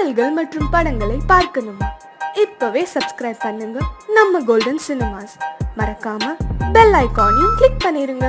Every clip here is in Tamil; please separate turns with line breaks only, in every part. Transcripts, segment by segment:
பாடல்கள் மற்றும் படங்களை பார்க்கணுமா? இப்பவே சப்ஸ்கிரைப் பண்ணுங்க நம்ம கோல்டன் சினிமாஸ். மறக்காம பெல் ஐகானையும் கிளிக் பண்ணிருங்க.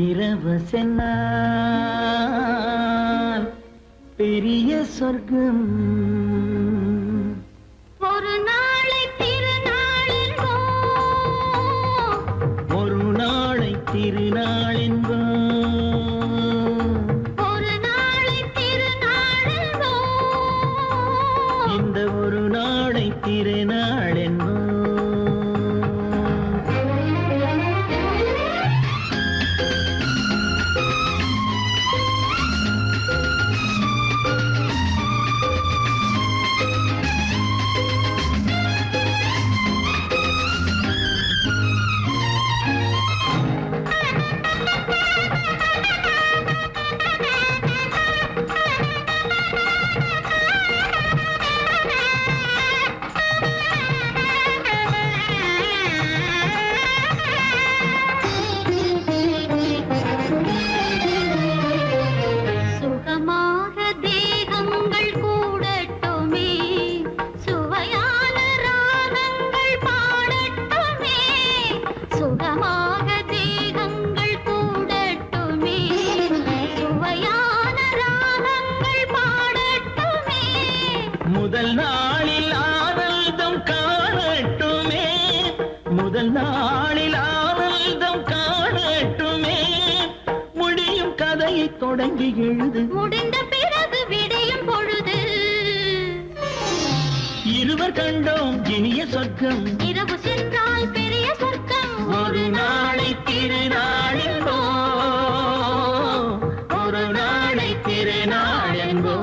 இரவு சென்னால் பெரிய சொர்க்கம்,
ஒரு நாளை திருநாளென்போ,
ஒரு நாளை திருநாளென்போ,
ஒரு நாளை திருநாளென்போ,
இந்த ஒரு நாளை திருநாளென்போ.
சுகமாக தேகங்கள் கூடட்டுமே, சுவையான ராகங்கள் பாடட்டுமே, சுகமாக தேகங்கள் கூடட்டுமே, சுவையான ராகங்கள் பாடட்டுமே,
முதல் நாளில் ஆனந்தம் காணட்டுமே, முதல் நாளில் ஆனந்தம் காணட்டுமே, முடியும் கதையை தொடங்கி எழுது,
முடிந்த பிறகு விடியும் பொழுது,
இருவர் கண்டோம் இனிய சொர்க்கம்,
இரவு சென்றால் பெரிய சொர்க்கம்,
ஒரு நாளை திருநாளென்போ, ஒரு நாளை திருநாளென்போ.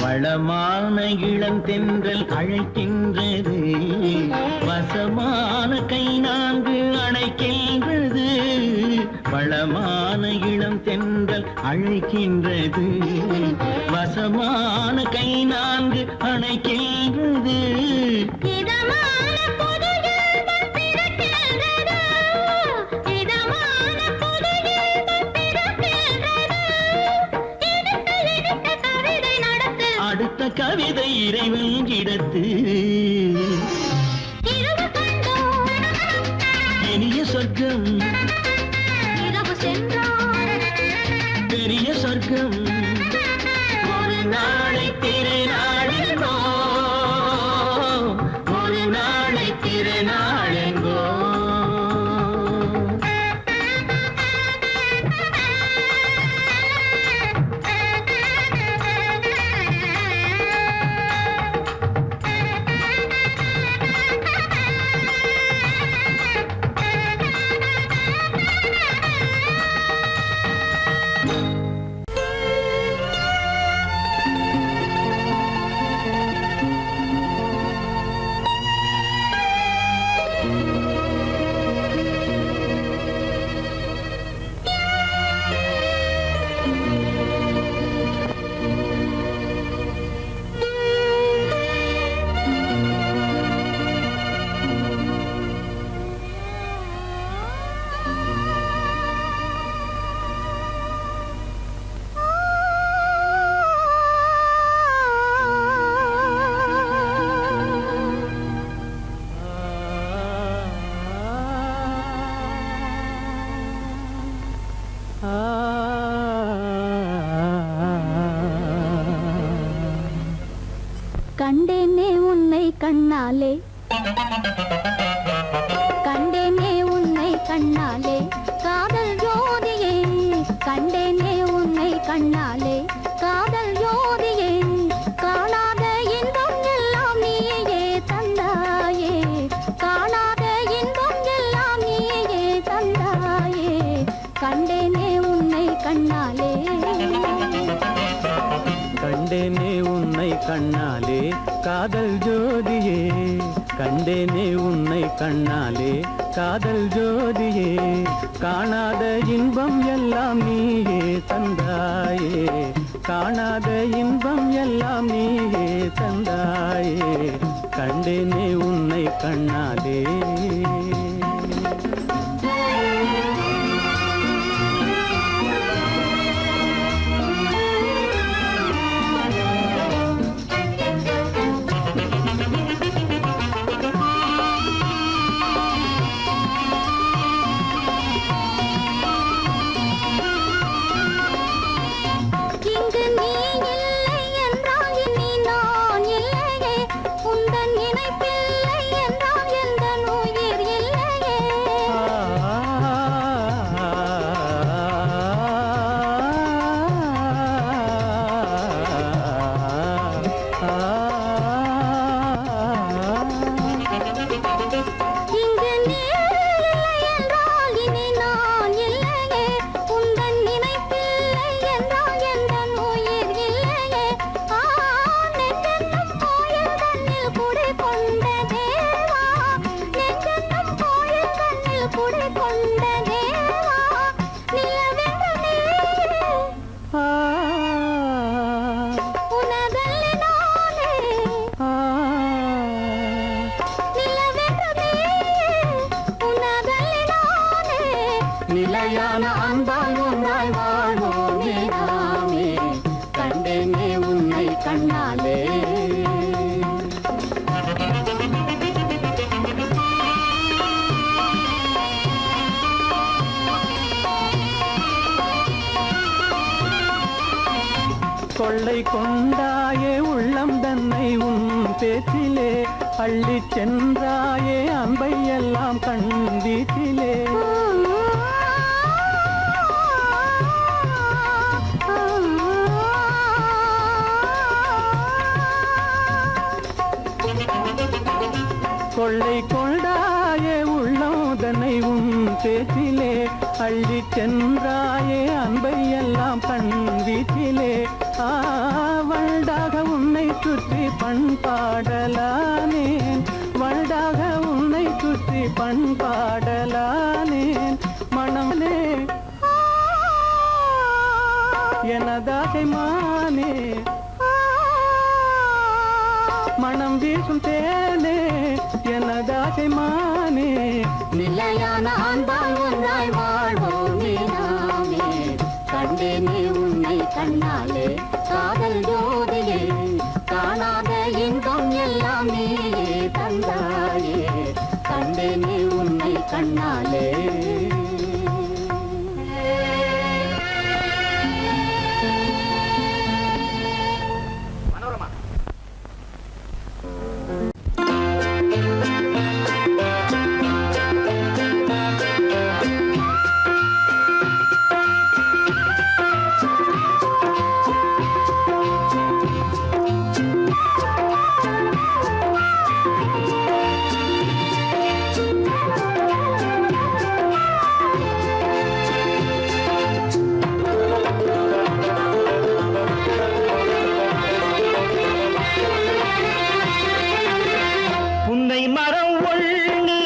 வளமான இளம் தென்றல் அழைக்கின்றது, வசமான கை நான்கு அணைக்கின்றது, வளமான இளம் தென்றல் அழைக்கின்றது, வசமான கை நான்கு அணைக்கின்றது,
இதமான புது இன்பம் பிறக்கின்றது, இதமான புது இன்பம் பிறக்கின்றது, இனிக்க இனிக்க கவிதை நடத்து,
அடுத்த கவிதை இறைவன் இடத்து,
இரவு கண்டோம்
இனிய சொர்க்கம்,
இரவு சென்றால்
பெரிய சொர்க்கம், ஒரு நாளை திருநாளென்போ, ஒரு நாளை திருநாளென்போ.
கண்டேனே உன்னை கண்ணாலே கண்டேனே உன்னை கண்ணாலே காதல் ஜோதியே கண்டேனே உன்னை கண்ணாலே காதல் ஜோதியே காணாத இன்பம் எல்லாம் நீயே தந்தாயே காணாத இன்பம் எல்லாம் நீயே தந்தாயே கண்டேனே உன்னை கண்ணாலே
கண்டேனே உன்னை கண்ணாலே காதல் ஜோதியே கண்டேனே உன்னை கண்ணாலே காதல் ஜோதியே காணாத இன்பம் எல்லாம் நீயே தந்தாயே காணாத இன்பம் எல்லாம் நீயே தந்தாயே கண்டேனே உன்னை கண்ணாலே
இங்கு நீ இல்லை என்றால் இனி நான் இல்லையே உந்தன் நினைப்பில்லை என்றால் எந்த உயிர் இல்லையே இங்கு நீ இல்லை என்றால் இனி நான் இல்லையே உந்தன் நினைப்பில்லை என்றால் எந்த உயிர் இல்லையே நெஞ்சென்னும் கோயில் கண்ணில் குடி கொண்ட தேவா நெஞ்சென்னும் கோயில் கண்ணில் குடி கொண்ட தேவா நிலவென்று நீ உனதல்லி நானே நிலவென்று நீ உனதல்லி நானே
நிலையான அன்பால் ஒன்றாய் வாழ்வோமே நாமே கண்டேனே உன்னை கண்ணாலே கொள்ளை கொண்டாயே உள்ளம் தன்னை உன் பேச்சிலே அள்ளிச் சென்றாயே அன்பை எல்லாம் கண் வீட்டிலே கொள்ளை கொண்டாயே உள்ளம் தன்னை உன் பேச்சிலே அள்ளிச் சென்றாயே அன்பை எல்லாம் கண் வீட்டிலே வண்டாக உன்னை சுற்றி பண்பாடலானேன் வண்டாக உன்னை சுற்றி பண்பாடலானேன் மனமே எனதாசை மானே மனம் வீசும் தேனே எனதாசை மானே நிலையான அன்பால் ஒன்றாய் வாழ்வோமே நாமே கண்டேனே உன்னை கண்ணாலே காதல் ஜோதியே காணாத இன்பம் எல்லாம் நீயே தந்தாயே கண்டேனே உன்னை கண்ணாலே
புன்னை மரம் ஒண்ணு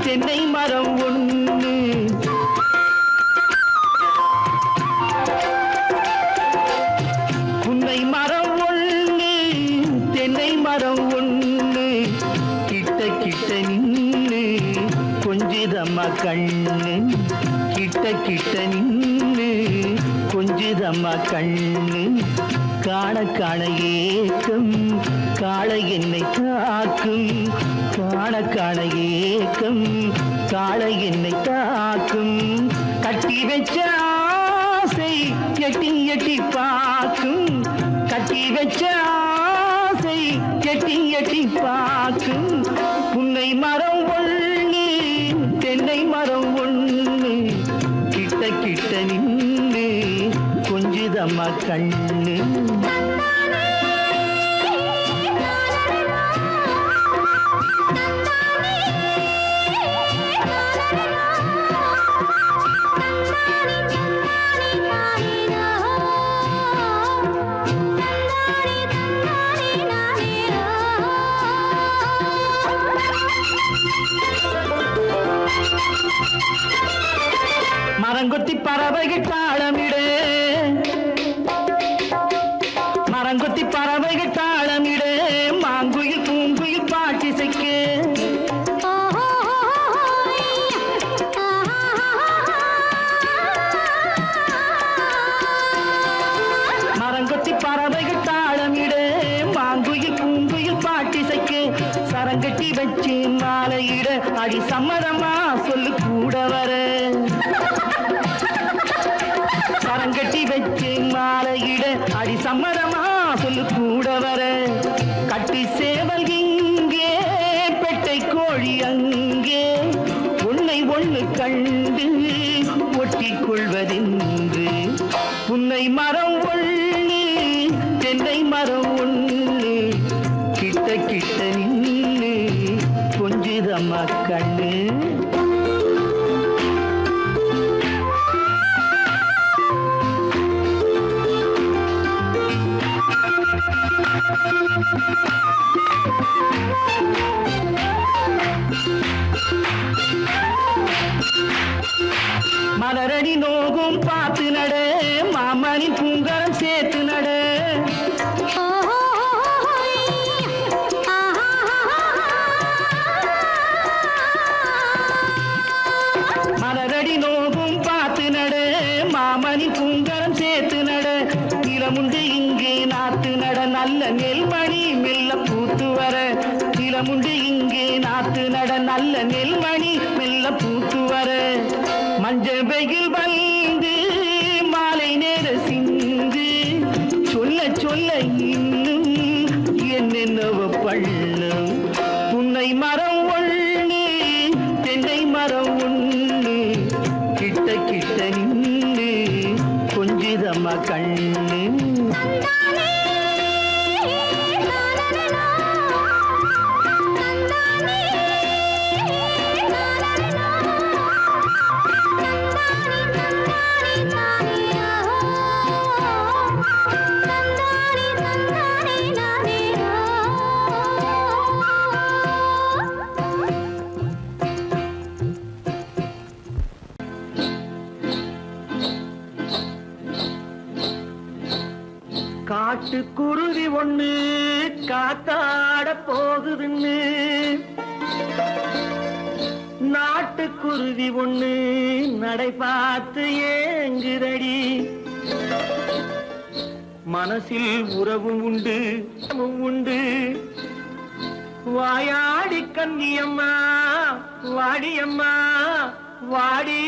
தென்னை மரம் ஒண்ணு புன்னை மரம் ஒண்ணு தென்னை மரம் ஒண்ணு கிட்ட கிட்ட நின்னு கொஞ்சிதம்மா கண்ணு கிட்ட கிட்ட நின்னு கொஞ்சிதம்மா கண்ணு காண காண ஏக்கம் காளை என்னை தாக்கும் காண காண ஏக்கம் காளை என்னை தாக்கும் கட்டி வச்ச ஆசை எட்டி எட்டி பார்க்கும் கட்டி வச்ச ஆசை எட்டி எட்டி பார்க்கும் புன்னை மரம் ஒண்ணு தென்னை மரம் ஒண்ணு கிட்ட கிட்ட நின்று கொஞ்சுதம்மா கண்ணு மரங்கொத்தி பறவைகள் தாளமிடு மரங்கொத்தி பறவைகள் தாளமிடு மாங்குயில் பூங்குயில் பாட்டிசைக்கு மரங்கொத்தி பறவைகள் தாளமிடு மாங்குயில் பூங்குயில் பாட்டிசைக்கு சரங்கட்டி வச்சு மாலையிட அடி சம்மதமா சொல்லு கூட வர சரங்கட்டி வச்சு மாலையிட அடி சம்மதமா சொல்லு கூட வர கட்டி சேவல் இங்கே பெட்டை கோழி அங்கே உன்னை ஒண்ணு கண்டு ஒட்டிக் கொள்வதென்று புன்னை மரம் ஒண்ணு தென்னை மரம் ஒண்ணு கிட்ட கிட்ட நின்று கொஞ்சுதம்மா கண்ணு மலரடி நோகும் பார்த்து நட மாமணி பூங்கரம் சேர்த்து நட மலரடி நோகும் பார்த்து நட மாமணி பூங்கரம் சேர்த்து நட நிலமுண்டு இங்கே நாத்து நட நல்ல நெல்மணி மெல்ல பூத்து வர நிலமுண்டு இங்கே நாத்து நட நல்ல நெல்மணி மெல்ல பூத்து வர மஞ்ச வெயில் வந்து மாலை நேர சிந்து சொல்ல சொல்ல இன்னும் என்னென்னவ பண்ணும் புன்னை மரம் ஒண்ணு தென்னை மரம் ஒண்ணு கிட்ட கிட்ட நின்று கொஞ்சுதம்மா கண்ணு காட்டுக்குருவி ஒண்ணு காத்தாட போகுதுன்னு நாட்டுக்குருவி ஒண்ணு நடை பார்த்து ஏங்குதடி மனசில் உறவும் உண்டு உண்டு வாயாடி கன்னியம்மா வாடியம்மா வாடி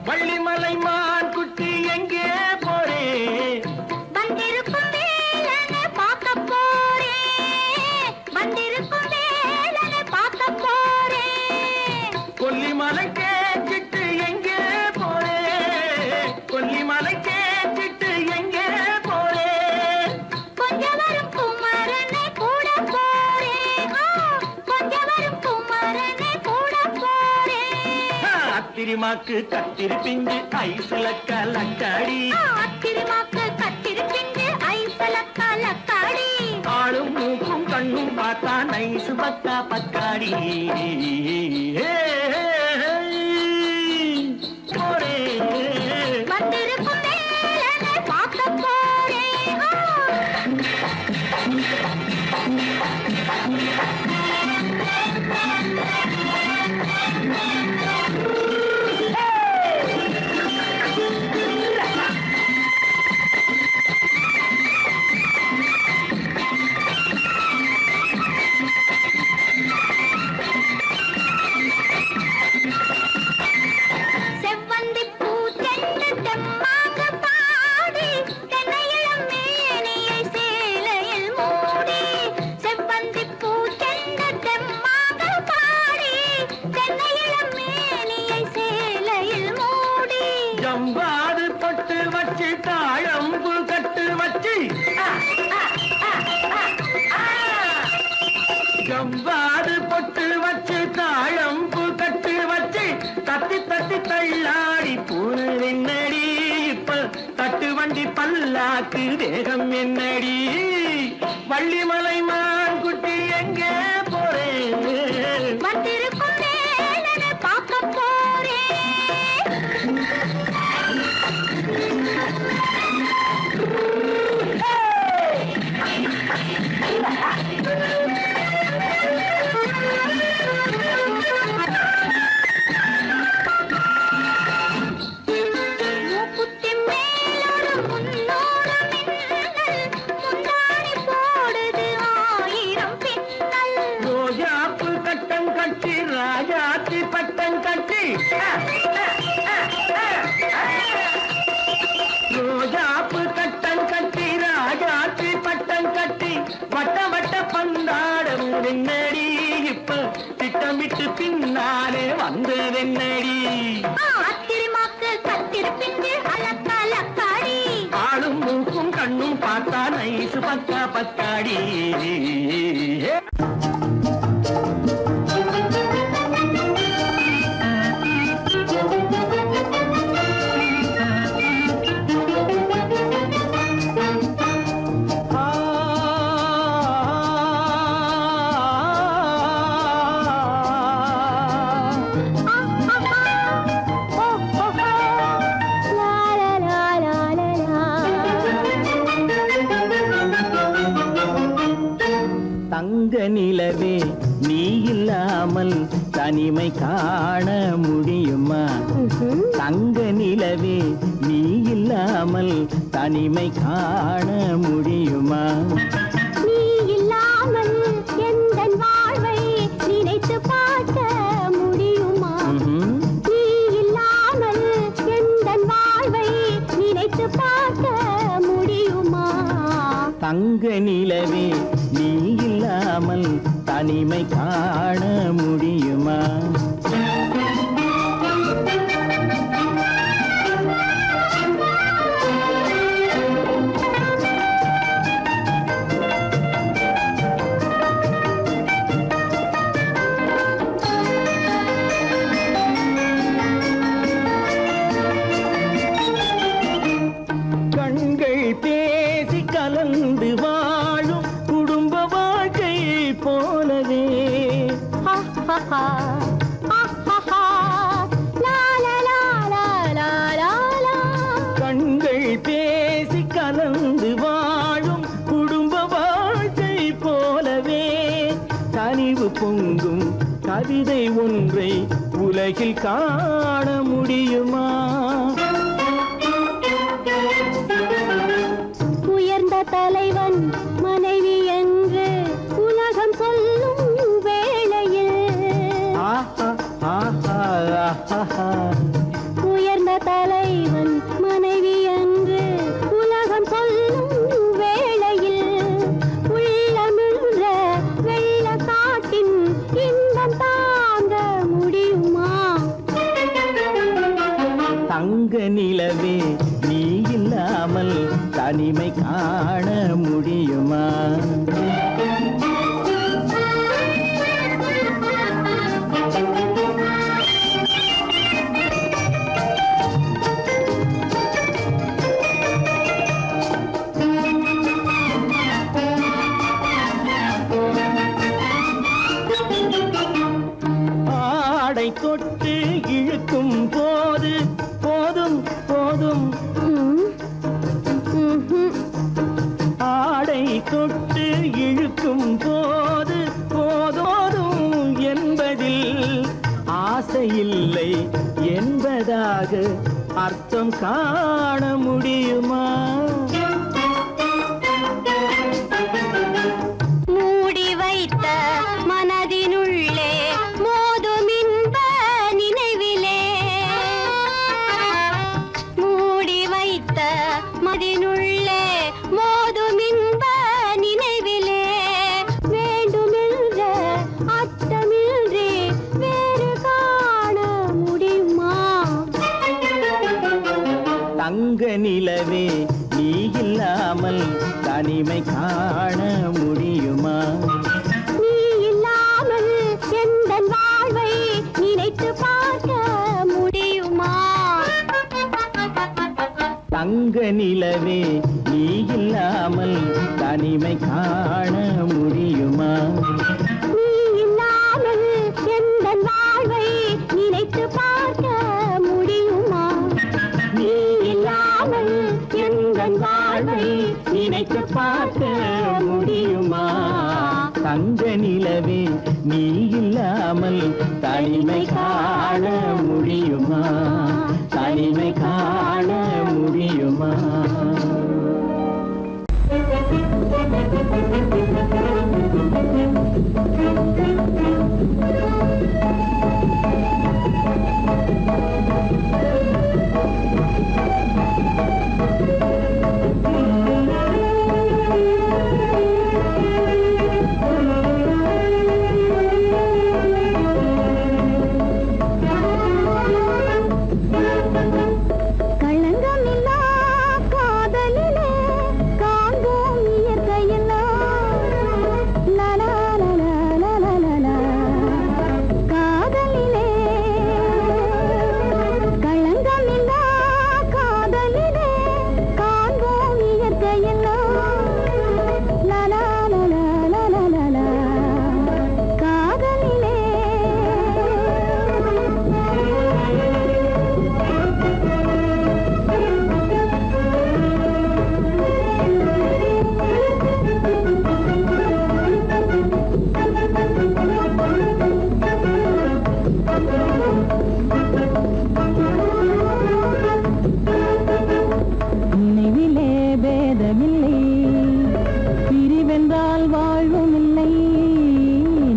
வள்ளிமலை மான் குட்டி எங்கே போறே
வந்திருக்கும் வேலனை பார்க்க போறேன் வந்திருக்கும் வேலனை பார்க்க போறேன்
கொல்லிமலை கேட்டுட்டு எங்கே போறே கொல்லிமலை கேட்டுட்டு எங்கே போறே
கொஞ்சம் வரும் குமரனை கூட போறேன் கொஞ்சம் வரும் குமரனை கூட போறேன்
அத்திரிமாக்கு கத்திரி பிஞ்சு ஐசுல கலக்காடி
அத்திரிமாக்கு கத்திரி பிஞ்சு ஐசல கலக்காடி
ஆளும் மூக்கும் கண்ணும் பார்த்தா நைசு பக்கா பக்காடி போரே
வந்திருக்கும் வேலனை பார்க்க போறேன்
ஜவ்வாது பொட்டு வச்சு தாழம்பு கட்டு வச்சு தத்தி தத்தி தள்ளாடி பூனு என்னடி இப்ப தட்டு வண்டி பல்லாக்கு தேகம் என்னடி வள்ளிமலை மான் குட்டி எங்கே போறேன்
வந்திருக்கும் வேலனை பார்க்க போறேன் மூக்குத்தி மேலோடு முன்னோடு மின்னல் முந்தாணி போடுது 1000 பின்னல்
ரோஜாப்பு கட்டம் கட்டி ராஜாத்தி பட்டம் கட்டி ரோஜாப்பு கட்டம் கட்டி ராஜாத்தி பட்டம் கட்டி வட்ட வட்ட பந்தாடம் வெண்ணடி இப்ப திட்டமிட்டு பின்னாலே வந்ததென்னடி
ஆத்திரமாக்கு கத்திருப்பிண்டு அலக்காடி
ஆளும் மூக்கும் கண்ணும் பார்த்தா நைசு பக்கா பக்காடி தங்க நிலவே நீ இல்லாமல் தனிமை காண முடியுமா தங்க நிலவே நீ இல்லாமல் தனிமை காண முடியுமா
நீ இல்லாமல் எந்தன் வாழ்வை நினைத்து பார்க்க முடியுமா நீ இல்லாமல் எந்தன் வாழ்வை நினைத்து பார்க்க முடியுமா
தங்க நிலவே நீ இல்லாமல் தனிமை காண முடியுமா கண்கள் பேசி கலந்து வாழும் குடும்ப வாழ்க்கை போலவே கண்கள் பேசி கலந்து வாழும் குடும்ப வாழ்க்கை போலவே கனிவு பொங்கும் கவிதை ஒன்றை உலகில் காண முடியுமா
உயர்ந்த தலைவன் மனைவி என்று உலகம் சொல்லும் வேளையில் உயர்ந்த தலைவன் மனைவி என்று உலகம் சொல்லும் வேளையில் உள்ளமிழ்ற வெள்ள காட்டின் இன்பம் தாங்க முடியுமா
தங்க நிலவே நீ இல்லாமல் தனிமை காண முடியுமா ஆடை தொட்டு இழுக்கும் போது போதும் போதும் ஆடை தொட்டு இழுக்கும் போது போதோதும் என்பதில் ஆசையில்லை என்பதாக அர்த்தம் காண முடியுமா
மூடி வைத்த மனதினுள்ளே மோதும் இன்ப நினைவிலே மூடி வைத்த மதினுள்ளே மோதும் இன்ப நினைவிலே வேண்டுமென்ற அர்த்தமின்றி வேறு காண முடியுமா
தங்க நிலவே நீ இல்லாமல் தனிமை காண முடியுமா
நீ இல்லா
நிலவே நீ இல்லாமல் தனிமை காண முடியுமா?
நீ இல்லாமல் எந்தன் வாழ்வை நினைத்து பார்க்க முடியுமா?
நீ இல்லாமல் எந்தன் வாழ்வை நினைத்து பார்க்க முடியுமா? தங்க நிலவே நீ இல்லாமல் தனிமை காண முடியுமா? தனிமை காண முடியுமா?
களங்கமில்லா காதலிலே காண்போம் இயற்கையெல்லாம். லலா லலா லலா லலா. காதலிலே களங்கமில்லா காதலிலே காண்போம் இயற்கையெல்லாம். லலா லலா லலா லலா. காதலிலே
நினைவிலே பேதமில்லை, பிரிவென்றால் வாழ்வும் இல்லை.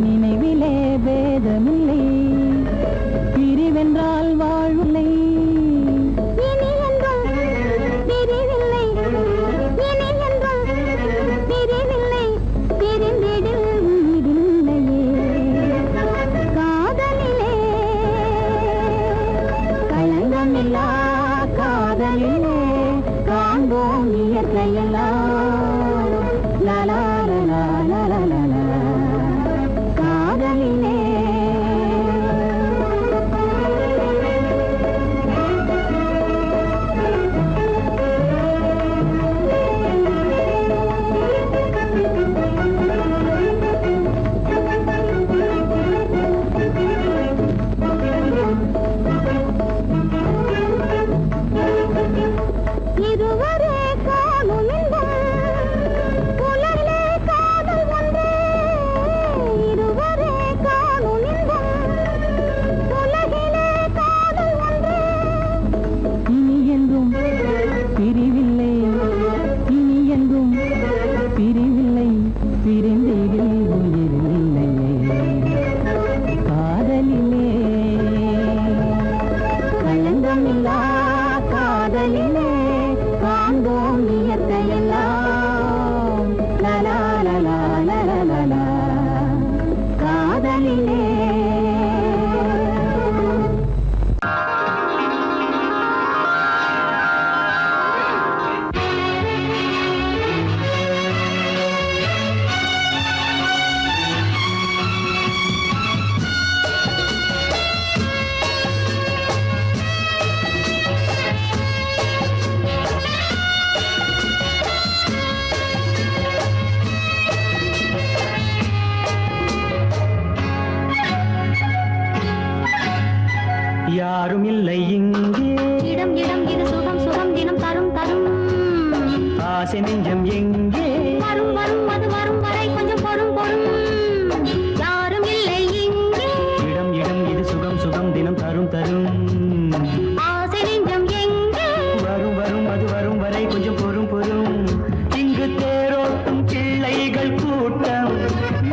நினைவிலே பேதமில்லை, பிரிவென்றால் வாழ்வில்லை.
இனி என்றும் பிரிவில்லை, இனி என்றும் பிரிவில்லை, பிரிந்திடில் உயிரில்லையே. காதலிலே களங்கமில்லா காதலிலே காண்போம் இயற்கையெல்லாம். லலா லலா லலா லலா. காதலிலே இதுவரை காணும் இன்பம் புலரிலே காதல் ஒன்றே. இதுவரை காணும் இன்பம் உலகிலே காதல் ஒன்றே.
இனி என்றும் பிரிவில்லை, இனி என்றும் பிரிவில்லை, பிரிந்திடில் உயிரில்லையே. காதலிலே
களங்கமில்லா காதலிலே காண்போம் இயற்கையெல்லாம். லலா லலா லலா லலா. காதலிலே
யாரும் இல்லை இங்கே,
இடம் இடம் இது சுகம் சுகம் தினம் தரும் தரும்.
ஆசை நெஞ்சம் எங்கே?
வரும் வரும் அது வரும் வரை கொஞ்சம் பொறும் பொறும். யாரும் இல்லை இங்கே,
இடம் இடம் இது சுகம் சுகம் தினம் தரும் தரும்.
ஆசை நெஞ்சம் எங்கே?
வரும் வரும் அது வரும் வரை கொஞ்சம் பொறும் பொறும். இங்கு தேரோட்டும் பிள்ளைகள் கூட்டம்,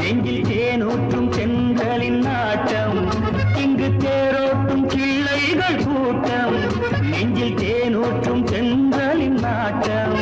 நெஞ்சில் தேனூற்றும் செங்கலின் நாட்டம். இங்கு தேரோட்டும் பிள்ளைகள் கூட்டம், நெஞ்சில் தேனூற்றும் செங்கலின் நாட்டம்.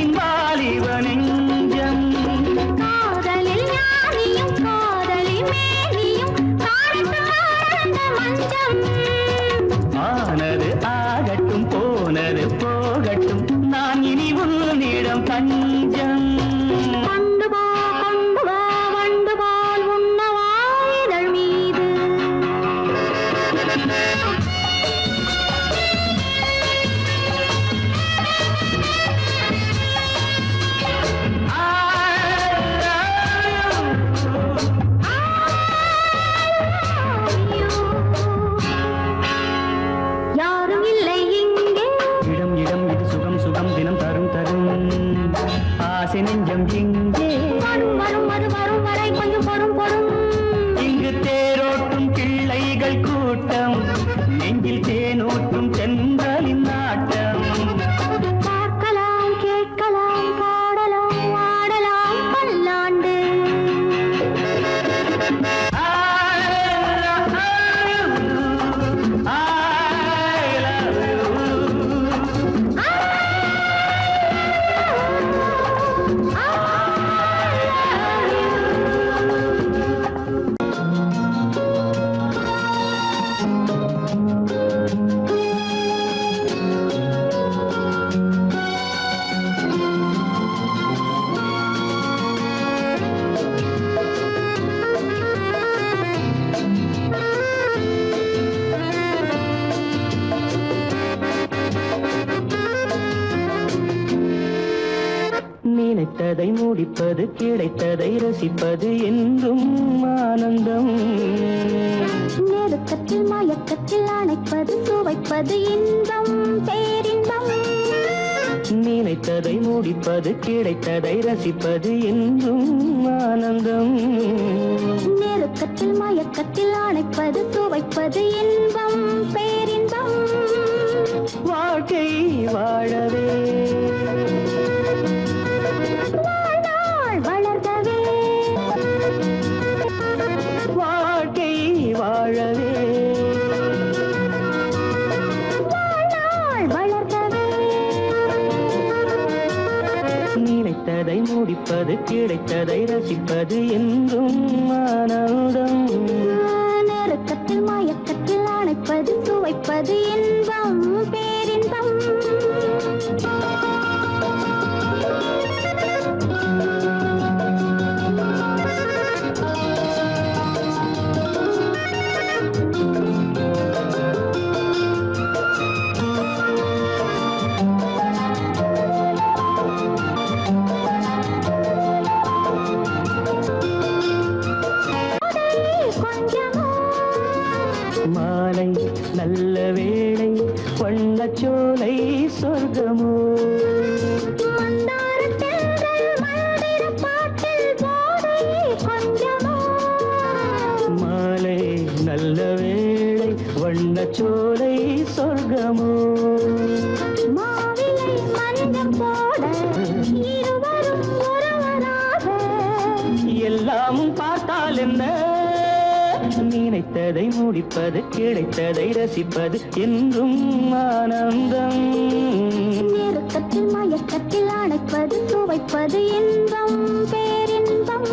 பெண்ணின் வாலிப நெஞ்சம்
காதலில் ஞானியும் காதலில் மேனியும் காணித்து ஆழ்ந்த மஞ்சம்
ஆனது ஆகட்டும் போனது போகட்டும் நான் இனி உன்னிடம் பஞ்சம்
கொண்டு போ வண்டு போல் உண்ணவா இதழ் மீது யாரும் இல்லை இங்கே
இடம் இடம் இது சுகம் சுகம் தினம் தரும் தரும் ஆசை நெஞ்சம் இங்கே
வரும் வரும் அது வரும் வரை கொஞ்சம் பொறும் பொறும்
இங்கு தேரோட்டும் பிள்ளைகள் கூட்டம் நெஞ்சில் தேனூட்டும் சென்றலின் நாட்டம்
பார்க்கலாம் கேட்கலாம் பாடலாம் ஆடலாம் பல்லாண்டு
நினைத்ததை முடிப்பது கிடைத்ததை ரசிப்பது என்றும் ஆனந்தம்
நெருக்கத்தில் மயக்கத்தில் அணைப்பது சுவைப்பது இன்பம் பேரின்பம்
நினைத்ததை முடிப்பது கிடைத்ததை ரசிப்பது என்றும் ஆனந்தம்
நெருக்கத்தில் மயக்கத்தில் அணைப்பது சுவைப்பது இன்பம் பேரின்பம்
வாழ்க்கை வாழவே
வாழ்நாள் வளர்கவே
வாழ்க்கை வாழவே
வாழ்நாள் வளர்கவே
நினைத்ததை முடிப்பது கிடைத்ததை ரசிப்பது என்றும் ஆனந்தம்
நெருக்கத்தில் மயக்கத்தில் அணைப்பது சுவைப்பது இன்பம் பேரின்பம் கொஞ்சமோ
மாலை நல்ல வேளை வண்ணச்சோலை சொர்க்கமோ
மந்தாரத் தென்றல் மல்லிரப் பாட்டில் போதை கொஞ்சமோ
மாலை நல்ல வேளை வண்ணச்சோலை சொர்க்கமோ
மாவிலை மஞ்சம் போட இருவரும் ஒருவராக
எல்லாமும் பார்த்தால் என்ன நினைத்ததை முடிப்பது கிடைத்ததை ரசிப்பது என்றும் ஆனந்தம்
நெருக்கத்தில் மயக்கத்தில் அணைப்பது சுவைப்பது இன்பம் பேரின்பம்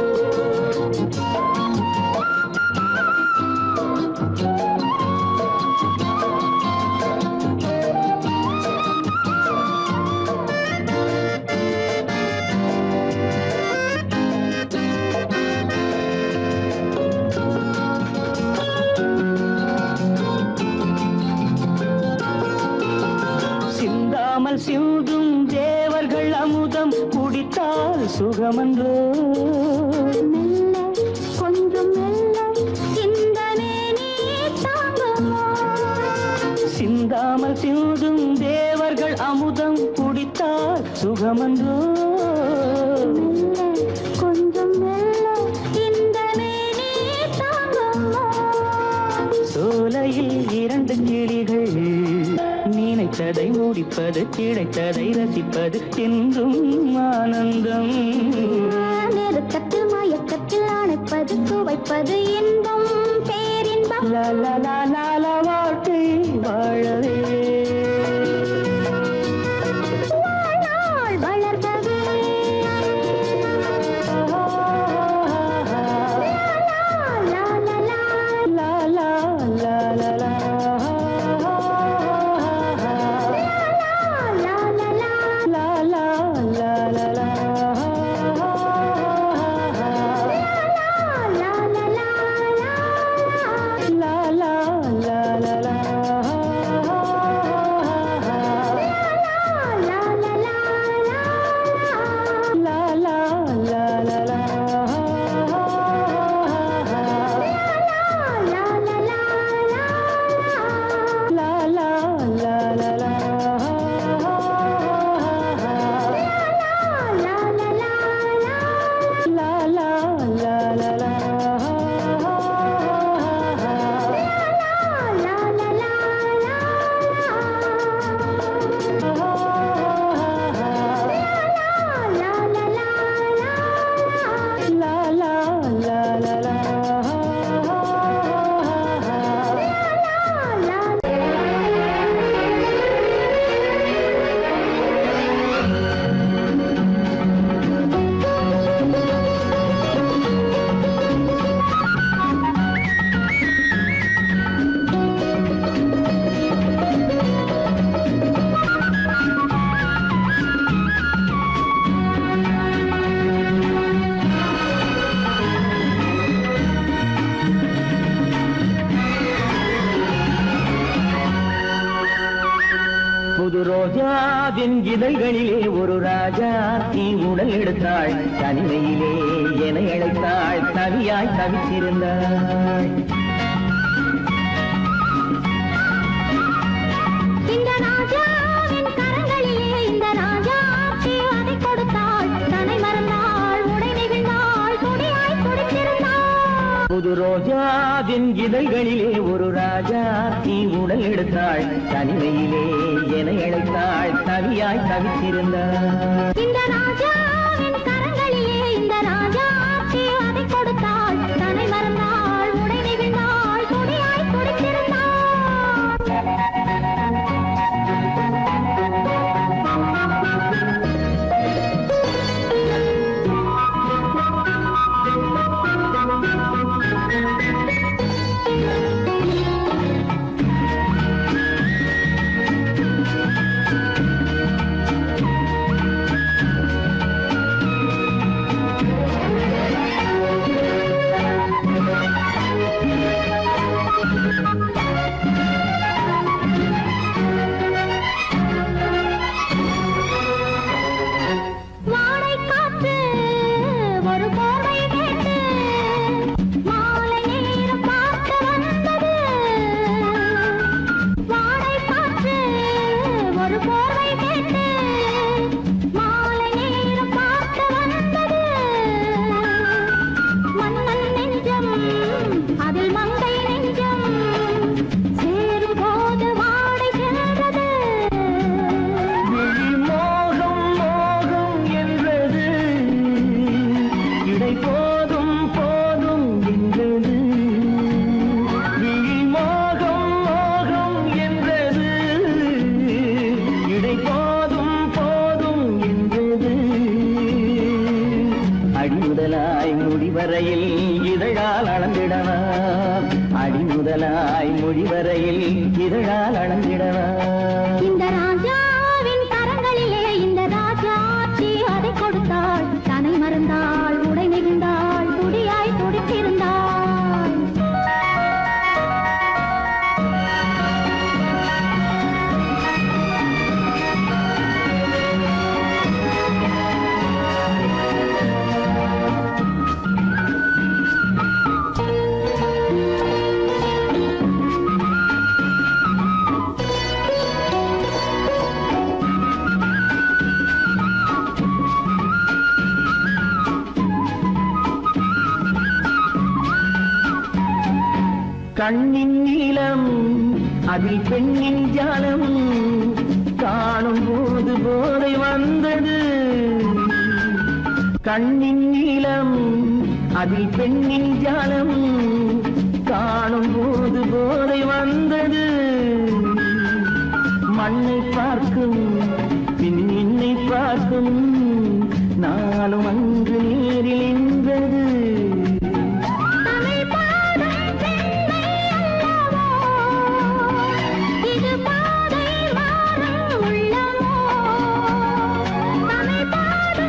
சிந்தாமல் சிந்தும் தேவர்கள் அமுதம் குடித்தால் சுகமன்றோ
மெல்ல கொஞ்சம் மெல்ல சிந்தனே நீ தாங்குமோ
சிந்தாமல் சிந்தும் தேவர்கள் அமுதம் குடித்தால் சுகமன்றோ
மெல்ல கொஞ்சம் மெல்ல சிந்தனே நீ தாங்குமோ
சோலையில் இரண்டு கிளிகள் நினைத்ததை முடிப்பது கிடைத்ததை ரசிப்பது என்றும் ஆனந்தம்
நெருக்கத்தில் மயக்கத்தில் அணைப்பது சுவைப்பது இன்பம் பேரின்பம்
லால வாழ்க்கை வாழவே
வாழ்நாள் வளர்கவே
புது ரோஜாவின் இதழ்களிலே ஒரு ராஜா நீ உடல் எடுத்தாள் தனிமையிலே என அழைத்தாள் தவியாய் தவித்திருந்தாள்
இந்த ராஜாவின் கரங்களிலே இந்த ராஜாச்சி அதை கொடுத்தாள் தன்னை மறந்தாள் உடை நெகிழ்ந்தாள் துடியாய் துடித்திருந்தாள்
புது ரோஜாவின் இதழ்களிலே ஒரு ராஜா நீ உடல் எடுத்தாள் தனிமையிலே என அழைத்தாள் தவியாய் தவித்திருந்தாள்
இந்த ராஜாவின் கரங்களிலே இந்த ராஜாச்சி அதை கொடுத்தாள் தன்னை மறந்தாள் உடை நெகிழ்ந்தாள் துடியாய் துடித்திருந்தாள்
வரையில் இதழால் அளந்திடவா அடி முதலாய் மொழி வரையில் இதழால் அளந்திடவா
இந்த ராஜாவின் கரங்களிலே இந்த ராஜாச்சி அதை கொடுத்தாள் தன்னை மறந்தாள் உடை நெகிழ்ந்தாள் துடியாய் துடித்திருந்தாள்
கண்ணின் நீளம் அதில் பெண்ணின் ஜாலம் காணும் போது போதை வந்தது கண்ணின் நீளம் அதில் பெண்ணின் ஜாலம் காணும் போது போதை வந்தது மண்ணை பார்க்கும் பின் என்னை பார்க்கும் நாளும் அன்று நேரில் என்றது
பாடும்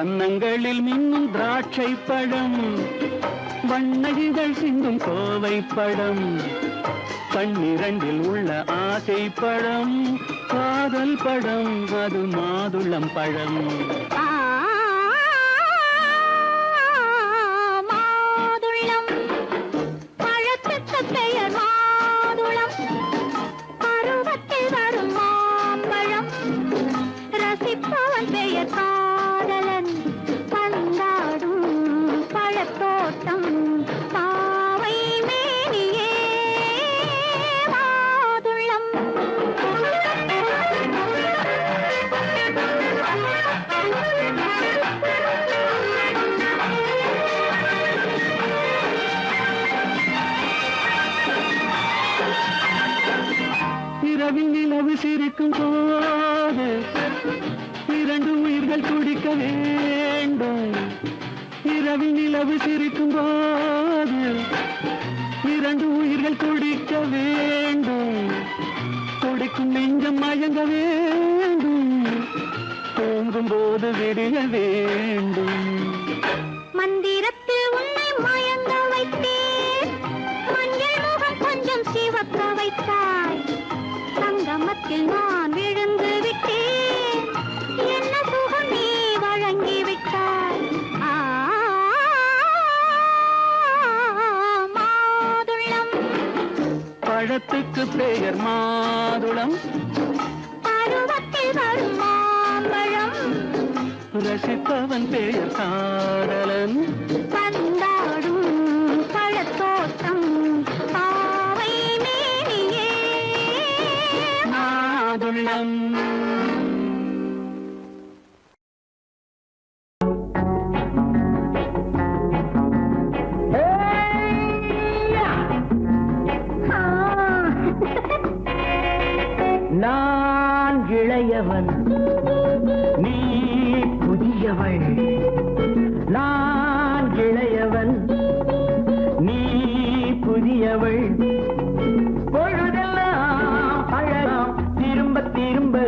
கன்னங்களில் மின்னும் திராட்சை பழம், வண்ணகிகள் சிந்தும் கோவை பழம், கண்ணிரண்டில் உள்ள ஆசை பழம், காதல் பழம், அது மாதுளம் பழம்.
மாதுளம் பழத்துக்கு பெயர் மாதுளம், பருவத்தில் வரும் மாம்பழம், ரசிப்பவன் பெயர் காதலன், பந்தாடும் பழத்தோட்டம், பாவை மேனியே மாதுளம்.
இரவில் நிலவு சிரிக்கும் போது இரண்டு உயிர்கள் துடிக்க வேண்டும். இரவில் நிலவு சிரிக்கும் போது இரண்டு உயிர்கள் துடிக்க வேண்டும். துடிக்கும் நெஞ்சம் மயங்க வேண்டும், தூங்கும் போது விடிய வேண்டும்.
மந்திரத்தில் உன்னை மயங்க வைத்தேன், மஞ்சள் முகம் கொஞ்சம் சிவக்க வைத்தாய், சங்கமத்தில் நான் விழுந்து விட்டேன், என்ன சுகம் நீ வழங்கி விட்டாய். மாதுளம்
பழத்துக்கு பெயர் மாதுளம்,
பருவத்தில் வரும் மாம்பழம்,
ரசிப்பவன் பெயர் காதலன்,
பந்தாடும் பழத்தோட்டம், பாவை மேனியே
மாதுளம்.
நான் இளையவன், நீ புதியவள். நான் இளையவன், நீ புதியவள். பொழுதெல்லாம் பழகம் திரும்ப திரும்ப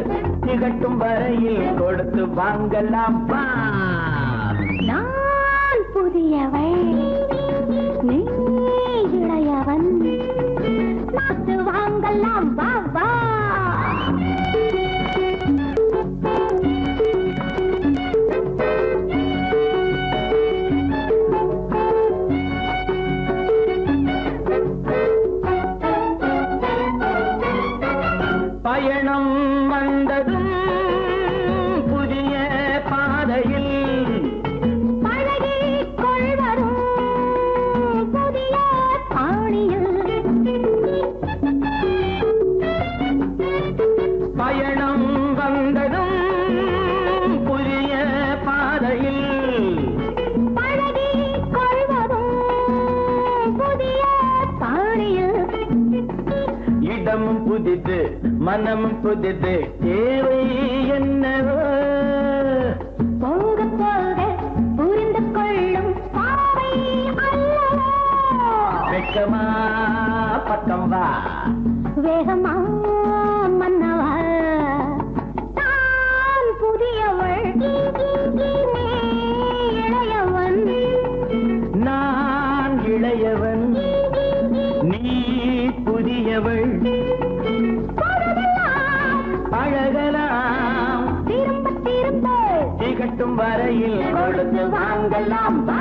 திகட்டும் வரையில் கொடுத்து வாங்கலாம் வா.
நான் புதியவள், நீ இளையவன், பார்த்து வாங்கலாம் வா வா.
பயணம் வந்ததும் புதிய பாதையில்
பழகிக் கொள்வதும் புதிய பாணியில்,
பயணம் வந்ததும் புதிய பாதையில்
பழகிக் கொள்வதும் புதிய பாணியில்,
இடமும் புதிது மனமும் புதிது தேவை என்னவோ
போக போக புரிந்து கொள்ளும் பாவை அல்லவோ.
வெக்கமா பக்கம் வா.
வேகமா மன்னவா, தான் புதியவள், நீ இளையவன்.
நான் இளையவன், நீ புதியவள். பழகலாம்
திரும்ப திரும்ப
திகட்டும் வரையில் கொடுத்து வாங்கலாம் வா.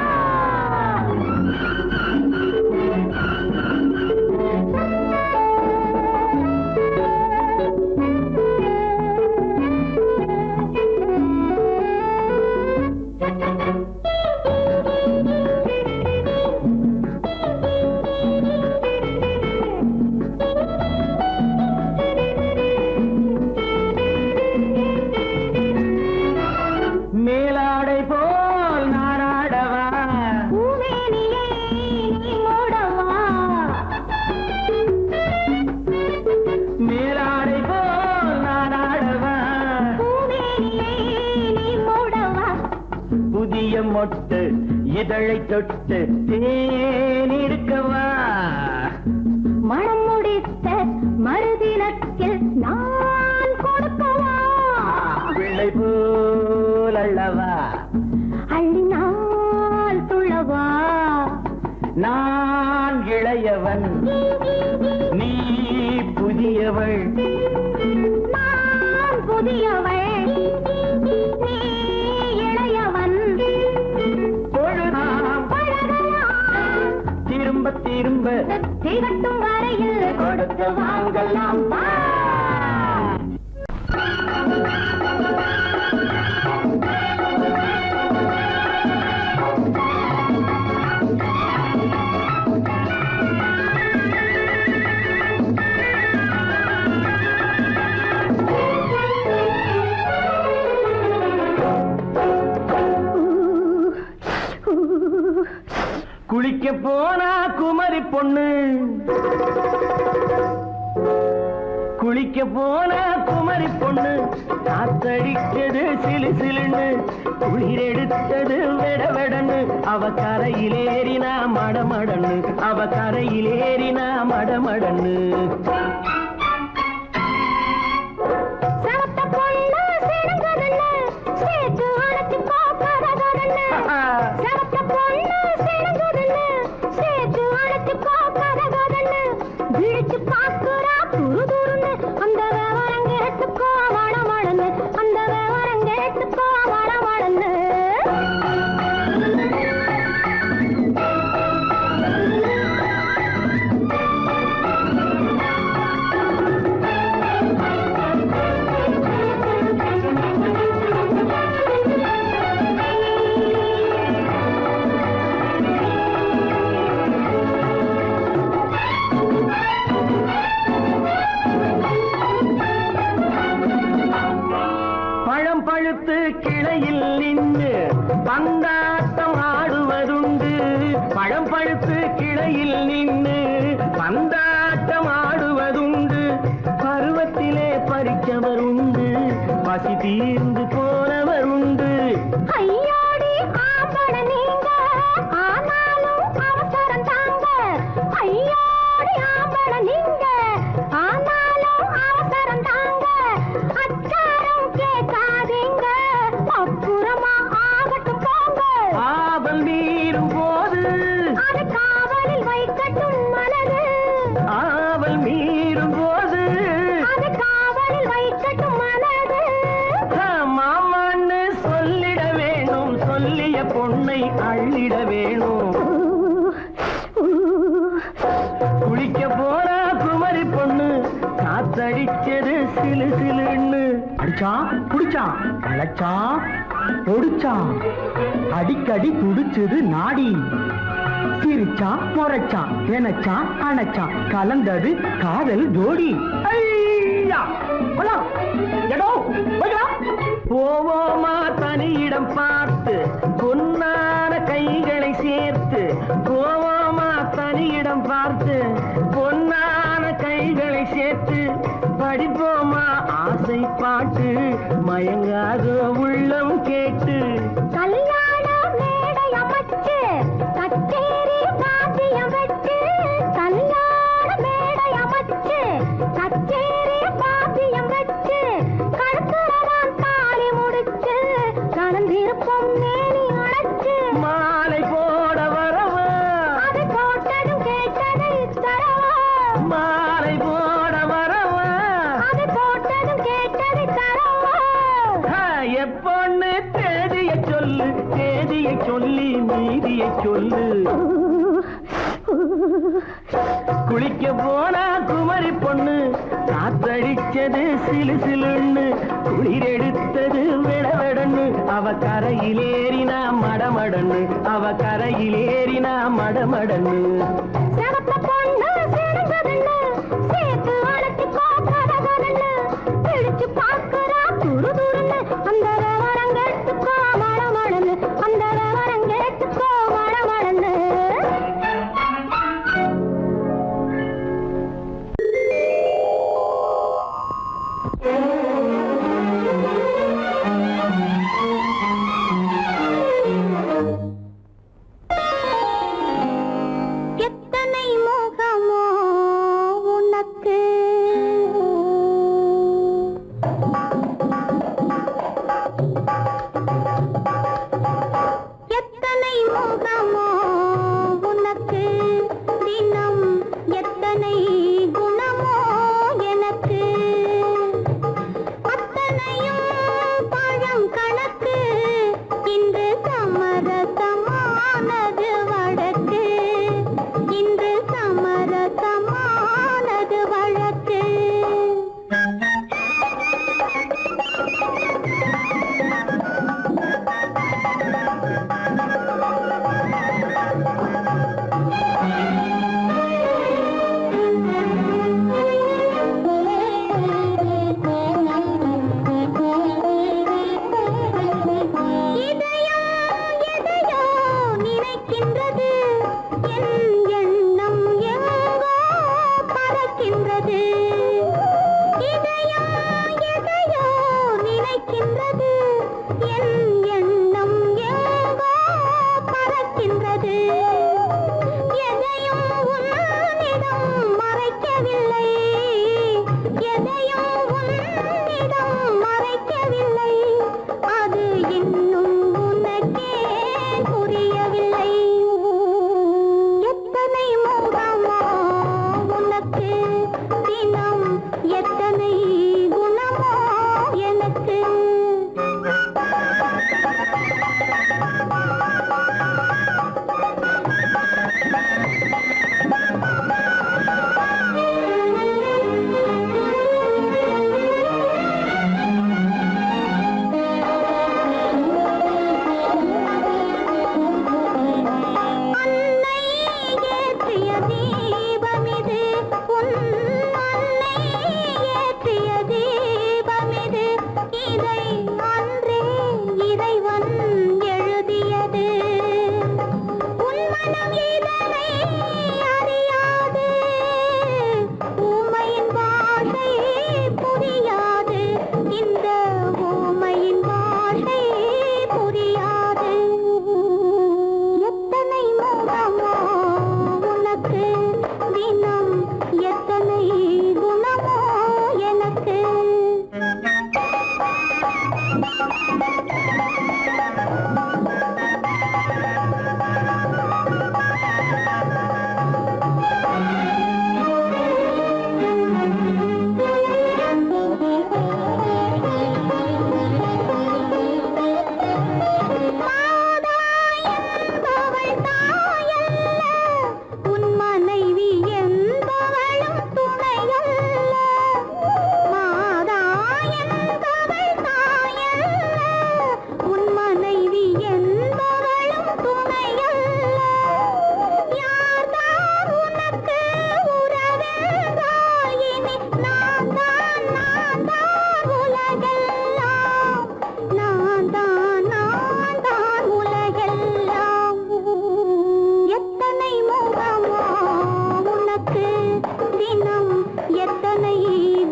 மேலாடை போல் நாராடவா,
பூமேனியை நீ மூடவா,
மேலாடை போல் நாராடவா,
பூமேனியை நீ மூடவா.
புதிய மொட்டு இதழை தொட்டு தேனிருக்கவா.
மனம் முடித்த மறுதினத்தில் நான் கொடுக்கவா.
பிள்ளை போல் அல்லவா நீ புதியவள்
நான் புதியவள் நீ இளையவன்
பொழுதாம்
பழகலாம்
திரும்ப திரும்ப
திகட்டும் வரையில் கொடுத்து வாங்கலாம் வா.
குளிக்க போனா குமரி பொண்ணு குளிக்க போனா குமரி பொண்ணு காத்தடிச்சது சிலு சிலுன்னு குளிர் எடுத்தது வெட வெடன்னு அவ கரையிலேறினா மடமடன்னு அவ கரையிலேறினா மடமடன்னு
சவத்த பொண்ணு சிணுங்குதுன்னு சேர்த்து அழைச்சு போக்கறதுன்னு சவத்த பொண்ணு சிணுங்குதுன்னு சேர்த்து அழைச்சு போக்கறதுன்னு விழிச்சு பாக்குறா துரு துருன்னு அந்த விவரம் கேட்டுக்கோ வடமடன்னு அந்த விவரம் கேட்டுக்கோ வடமடன்னு
பழம் பழுத்து கிளையில் நின்று பந்தாட்டம் ஆடுவதுண்டு பழம் பழுத்து கிளையில் நின்று பந்தாட்டம் ஆடுவதுண்டு பருவத்திலே பறிச்சவர் உண்டு பசி தீர்ந்து போனவர் உண்டு
ஐயோடி ஆம்பள நீங்க ஆனாலும் அவசரம் தாங்க ஐயோடி ஆம்பள நீங்க ஆனாலும் அவசரம் தாங்க அச்சாரம் கேட்காதீங்க அப்புறமா ஆகட்டும் போங்க
ஆபல் மீறும் போது
அது காவலில் வைக்கட்டும் மனது
ஆவல் மீறும் போது
அது காவலில் வைக்கட்டும் மனது
மாமான்னு சொல்லிட வேணும் சொல்லிய பொண்ணை அள்ளிட வேணும் குளிக்க போனா குமரி பொண்ணு காத்தடிச்சது சிலு சிலுன்னு அடிச்சான் புடிச்சான் அழைச்சான் பொடிச்சான் அடிக்கடி துடிச்சது நாடி சிரிச்சான் முறைச்சான் நினைச்சான் அணைச்சான் கலந்தது காதல் ஜோடி ஐயா! போலாம். எடோ, போய்க்கலாம். போவோமா தனியிடம் பார்த்து பொன்னான கைகளை சேர்த்து போவோமா தனியிடம் பார்த்து பொன்னான கைகளை சேர்த்து படிப்போமா ஆசை பாட்டு மயங்காத உள்ளம் கேட்டு
கல்யாண மேடை அமைச்சு கச்சேரி வாத்தியம் வச்சு கல்யாண மேடை அமைச்சு கச்சேரி வாத்தியம் வச்சு கழுத்துறதான் தாலி முடிச்சு கலந்திருப்போம் மேனி அழைச்சு
மாலை போட வரவா
அது போட்டதும் கேட்டதை தரவா
மாலை போட வரவா
அது போட்டதும் கேட்டதை தரவா
எப்பொண்ணு தேதியை சொல்லு தேதியை சொல்லி மீதியை சொல்லு குளிக்க போனா குமரி பொண்ணு காத்தடிச்சது சிலு சிலுன்னு குளிர் எடுத்தது விடவெடன்னு அவ கரையிலேறினா மடமடன்னு அவ கரையிலேறினா மடமடன்னு
செவத்த பொண்ணு சிணுங்குதுன்னு சேர்த்து அழைச்சு கோக்கறதுன்னு பிடிச்சு பாக்குறா துரு துருன்னு அந்த விவரம் கேட்டுக்கோ மடமடன்னு அந்த விவரம் கேட்டுக்கோ மடமடன்னு எத்தனை மோக மறைக்கவில்லை, எதையும் உன்னிடம் மறைக்கவில்லை, அது இன்னும் உனக்கே புரியவில்லை. எத்தனை முகமோ உனக்கு தினம், எத்தனை குணமோ எனக்கு. அன்னை ஏற்றிய தீபமிது, உன் அன்னை ஏற்றிய தீபமிது, இதை அன்றே இறைவன் எழுதியது. உன் மனம் இதனை அறியாது, ஊமையின் பாஷை புரியாது, இந்த ஊமையின் பாஷை புரியாது. எத்தனை முகமோ உனக்கு தினம், எத்தனை குணமோ எனக்கு. மாதா என்பவள் தாயல்ல, உன் மனைவி என்பவளும் துணையல்ல. மாதா என்பவள் தாயல்ல, உன் மனைவி என்பவளும் துணையல்ல. யார்தான் உனக்கு உறவென்றால் இனி நான் தான் உலகெல்லாம், நான் தான் உலகெல்லாம். எத்தனை முகமோ உனக்கு தினம், எத்தனை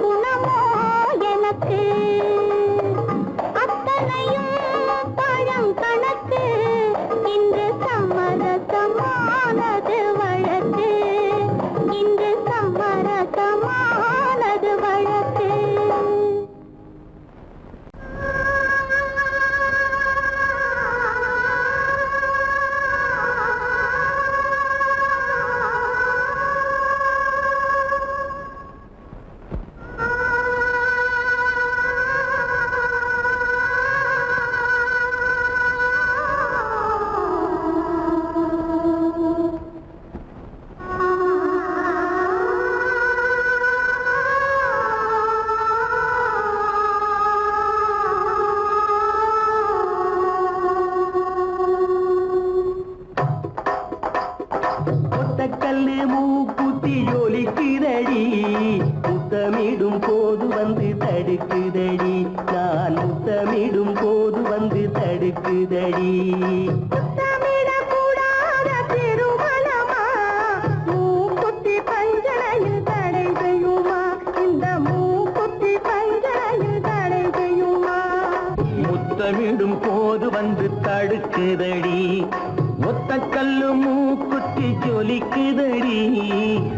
குணமோ எனக்கு. அத்தனையும் பழம் கணக்கு, இன்று சமரசமானது வழக்கு, இன்று சமரசமானது வழக்கு.
ஒத்தக்கல்லு மூக்குத்தி ஜொலிக்குதடி, முத்தமிடும் போது வந்து தடுக்குதடி, நான் முத்தமிடும் போது வந்து தடுக்குதடி.
முத்தமிடக்கூடாத திருமணமா, மூக்குத்தி பஞ்சனையில் தடை செய்யுமா, இந்த மூக்குத்தி பஞ்சனையில் தடை செய்யுமா.
முத்தமிடும் போது வந்து தடுக்குதடி, ஒத்தக்கல்லு மூக்குத்தி ஜொலிக்குதடி,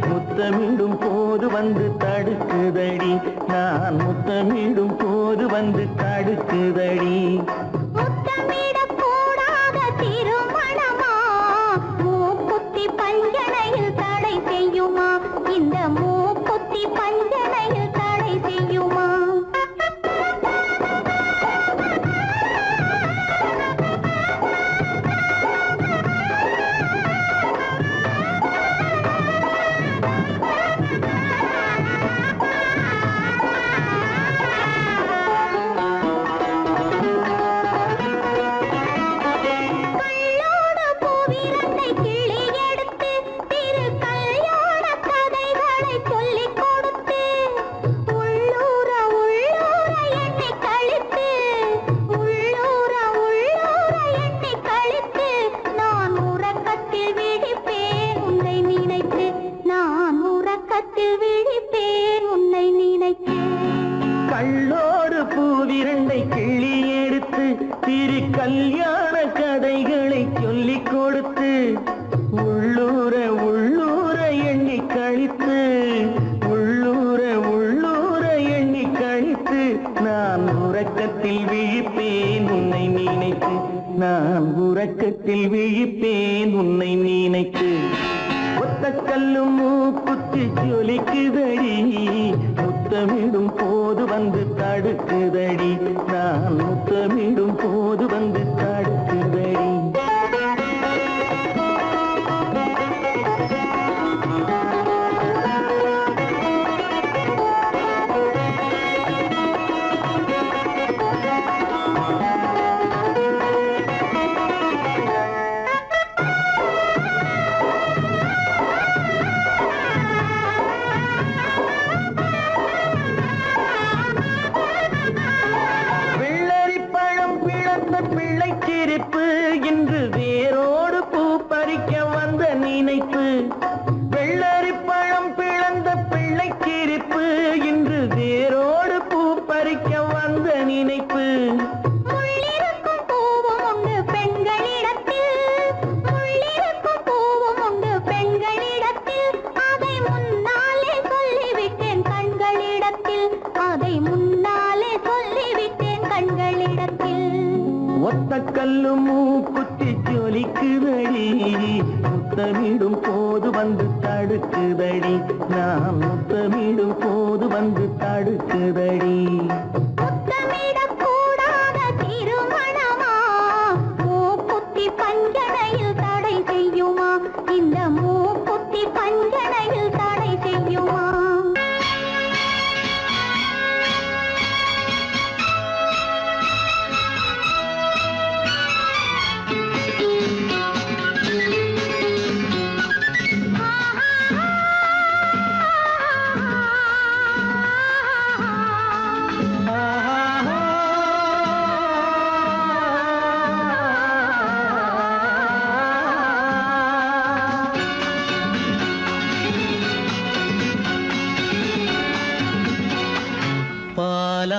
முத்தமிடும் போது வந்து தடுக்குதடி, நான் முத்தமிடும் போது வந்து தடுக்குதடி.
முத்தமிடக்கூடாத திருமணமா, மூக்குத்தி பஞ்சனையில் தடை செய்யுமா, இந்த மூக்குத்தி பஞ்சனையில் தடை செய்யுமா.
உள்ளூர உள்ளூர எண்ணி கழித்து நான் உறக்கத்தில் விழிப்பேன் உன்னை நினைத்து நான் உறக்கத்தில் விழிப்பேன் உன்னை நினைத்து ஒத்த கல்லும் மூக்குத்தி ஜொலிக்குதடி முத்தமிடும் போது வந்து தடுக்குதடி நான் முத்தமிடும் போது வந்து தடுக்குதடி பிள்ளைச்சிரிப்பு இன்று வேரோடு பூ பறிக்க வந்த நினைப்பு வெள்ளரி பழம் பிளந்த பிள்ளைச்சிரிப்பு இன்று வேரோடு பூ பறிக்க வந்த நினைப்பு
முள்ளிருக்கும் பூவும் உண்டு பெண்களிடத்தில் முள்ளிருக்கும் பூவும் உண்டு பெண்களிடத்தில் அதை முன்னாலே சொல்லிவிட்டேன் கண்களிடத்தில் அதை முன்னாலே சொல்லிவிட்டேன் கண்களிடத்தில்
ஒத்த கல்லு மூக்குத்தி ஜொலிக்குதடி முத்தமிடும் போது வந்து தடுக்குதடி நான் முத்தமிடும் போது வந்து தடுக்குதடி
முத்தமிடக்கூடாத திருமணமா மூக்குத்தி பஞ்சனையில் தடை செய்யுமா இந்த மூக்குத்தி பஞ்சனையில் தடை செய்யுமா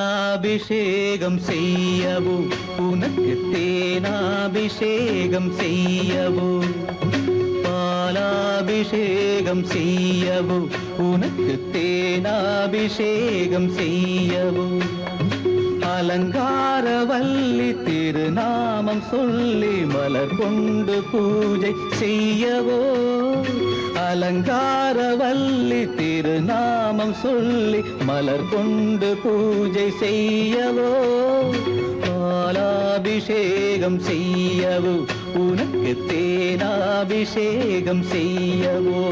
பாலாபிஷேகம் செய்யவோ உனக்கு தேனாபிஷேகம் செய்யவோ பாலாபிஷேகம் செய்யவோ உனக்கு தேனாபிஷேகம் செய்யவோ அலங்காரவல்லி திருநாமம் சொல்லி மலர் கொண்டு பூஜை செய்யவோ அலங்காரவல்லி திருநாமம் சொல்லி மலர் கொண்டு பூஜை செய்யவோ பாலாபிஷேகம் செய்யவோ உனக்கு தேனாபிஷேகம் செய்யவோ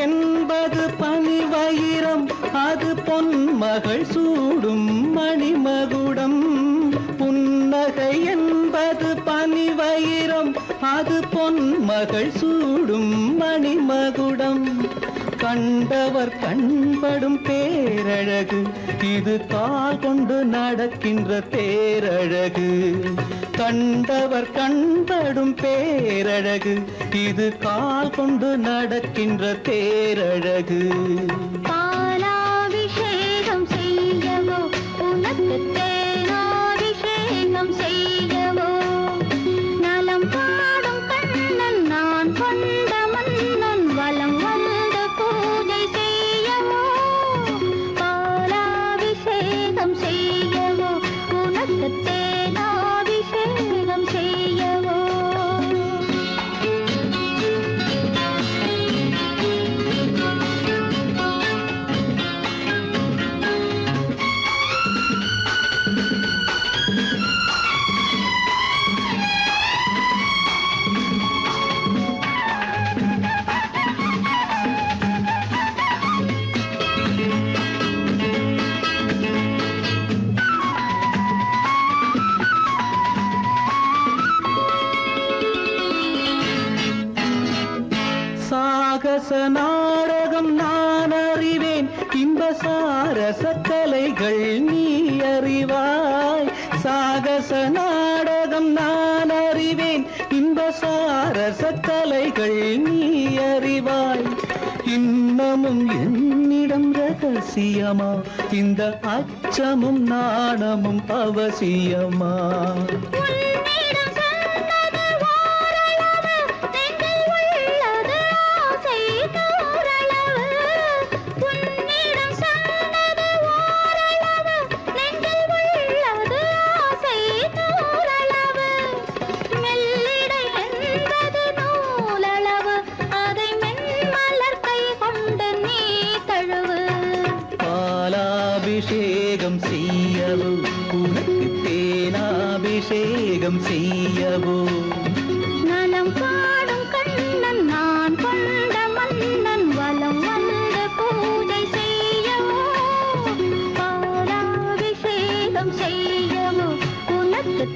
என்பது பனிவயிரம் அது பொன்மகள் சூடும் மணிமகுடம் புன்னகை என்பது பனிவயிரம் அது பொன்மகள் சூடும் மணிமகுடம் கண்டவர் கண்படும் பேரழகு இது கால் கொண்டு நடக்கின்ற தேரழகு கண்டவர் கண்படும் பேரழகு இது கால் கொண்டு நடக்கின்ற தேரழகு
பாலாபிஷேகம் செய்யவோ உனக்கு தேனாபிஷேகம் செய்யவோ நலம் பாடும் கண்ணன் நான் கொண்ட மன்னன் வலம் வந்து பூஜை செய்யவோ பாலாபிஷேகம் செய்யவோ உனக்கு தேனாபிஷேகம் செய்யவோ
கலைகள் நீ அறிவாய், சாகச நாடகம் நான் அறிவேன், இன்ப சாரச கலைகள் நீ அறிவாய். இன்னமும் என்னிடம் ரகசியமா, இந்த அச்சமும் நாணமும் அவசியமா?
உன்னிடம் சொன்னது ஓரளவு, நெஞ்சில் உள்ளது ஆசை நூறளவு. உன்னிடம் சொன்னது ஓரளவு, நெஞ்சில் உள்ளது ஆசை நூறளவு. மெல்லிடை என்பது நூலளவு, அதை மென்மலர் கை கொண்டு நீ தழுவு.
பாலாபிஷேகம் செய்யவோ, உனக்கு தேனாபிஷேகம் செய்யவோ?
நலம் பாடும் கண்ணன் நான் கொண்ட மன்னன், வலம் வந்து பூஜை செய்யவோ, பாலாபிஷேகம் செய்யவோ, உனக்கு